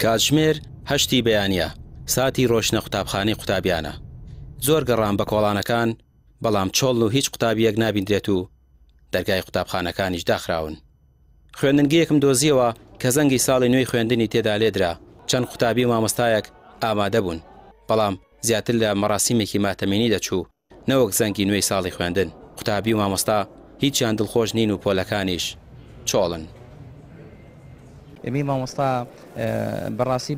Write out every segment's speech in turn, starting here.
کاتژمێر هەشتی بەیانیە ساتی ڕۆشنە قوتابخانەی قوتابیانە. زۆر گەڕام بە کۆڵانەکان بەڵام چۆڵ و هیچ قوتابیەک نابیندرێت و دەرگای قوتابخانەکانیش داخراون. خوێندنگەیەکم دۆزیەوە کە زەنگی ساڵی نوێی خوێندنی تێدا لێدرا. چەند قوتابی و مامۆستایەک ئامادە بوون، بەڵام زیاتر لە مەراسیمێکی ماتەمێنی دەچوو نەوەک زەنگی نوێی ساڵی خوێندن. قوتابی و مامۆستا هیچیان دڵخۆش نین و پۆلەکانیش چۆڵن. ئێمەی مامۆستا بەڕاستی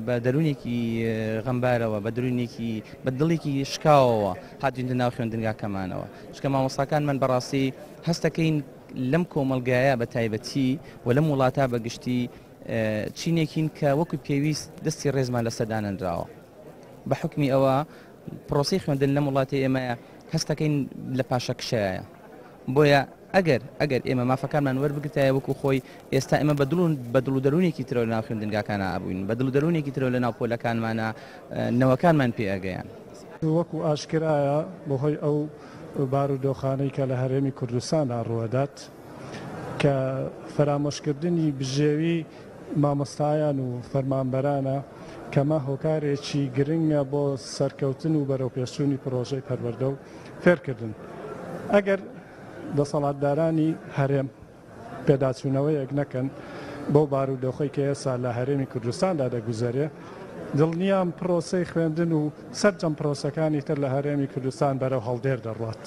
بە دەرونێکی غەمبارەوە بە دەرونێکی بە دڵێکی شکاوەوە هاتوینە ناو خوێندنگاکەمانەوە. چکە مامۆستاکانمان بەڕاستی هەستەکەین لەم کۆمەلگایە بە تایبەتی و لەم وڵاتە بەگشتی چینێکین کە وەکو پێویست دەستی ڕێزمان لەسەردانەنراوە. بە حکمی ئەوە پرۆسی خوێندن لەم وڵاتی ئێمە هەستەکەین لە پاشەکشایە. بۆیە ئەگەر ئێمە مافەکانمان وەربگرتایە وەکو خۆی ئێستا ئێمە بە دڵ و دەرونێکی ترەوە لە ناو خوێندنگاکانە ئابووین، بە دڵ و دەرونێکی ترەوە لە ناو پۆلەکانمانە نەوەکانمان پێ ئەگەیان. وەکو ئاشکرایە بەهۆی ئەو بارودۆخانەی کە لە هەرێمی کوردستاندا ڕوەدات کە فەرامۆشکردنی بژێوی مامۆستایان و فەرمانبەرانە کەمە هۆکارێکی گرنگە بۆ سەرکەوتن و بەرەوپێشچوونی پرۆژەی پەروەردە و فێرکردن. ئەگەر دەسەڵاتدارانی هەرێم پێداچوونەوەیەک نەکەن بۆ بارودۆخەی کە ئێستا لە هەرێمی کوردستاندا دەگوزارێ، دڵنیام پرۆسەی خوێندن و سەرجەم پرۆسەکانی تر لە هەرێمی کوردستان بەرەو هەڵدێر دەڕات.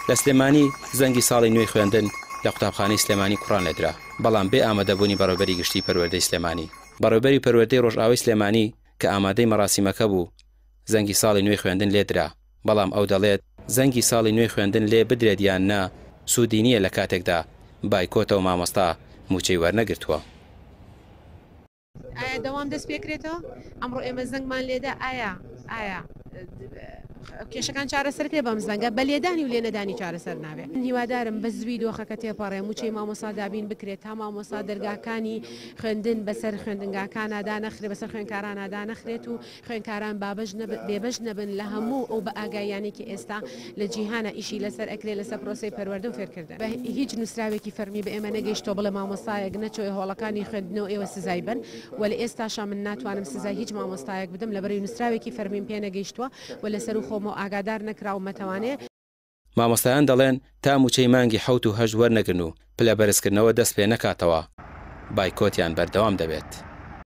لە سلێمانی زەنگی ساڵی نوێی خوێندن لە قوتابخانەی سلێمانی کوڕان لێدرا، بەڵام بێ ئامادەبوونی بەڕێوەبەری گشتی پەروەردەی سلێمانی. بەڕێوەبەری پەروەردەی ڕۆژئاوای سلێمانی کە ئامادەی مەراسیمەکە بوو زەنگی ساڵی نوێی خوێندن لێدرا، بەڵام ئەو دەڵێت زەنگی ساڵی نوێی خوێندن لێ بدرێت یان نا سوودی نییە لە کاتێکدا بایکۆتەوە مامۆستا موچەی وەرنەگرتووە. ئایا دەوام دەست پێکرێتەوە؟ ئەمڕۆ ئێمە زەنگمان لێدا ئایا کێشەکان چارەسەر تێ بەم زەنگە بە لێدانی و لێنەدانی چارەسەر نابێت. هیوادارم بە زوی دۆخەکە تێپەڕێ موچەی مامۆستا دابین بکرێت تا مامۆستا دەرگاکانی خوێندن بەسەر خوێندنگاکانە دانەخرێت، بەسەر خوێندکارانە دانەخرێت و خوێندکاران بێبەش نەبن لە هەموو ئەو بە ئاگایانێکی ئێستا لە جیهانە ئیشی لەسەر ئەکرێت لەسەر پرۆسەی پەروەردە و فێرکردن. بە هیچ نووسراوێکی فەرمی بە ئێمە نەگەیشتۆ بڵێ مامۆستایەک نەچۆی هۆڵەکانی خوێندنەوە ئێوە سزای بن، وە لە ئێستاشا من ناتوانم سزای هیچ مامۆستایەک بدەم لەبەرەوەی نووسراوێکی فەرمیم پێ نەگەیشتووە و لەسەر و خۆمە ئاگادار نەکراومەتەوانێ. مامۆستایان دەڵێن تا موچەی مانگی 7 و 8 وەرنەگرن و پلە بەرزکردنەوە دەست پێ نەکاتەوە، بایکۆتیان بەردەوام دەبێت.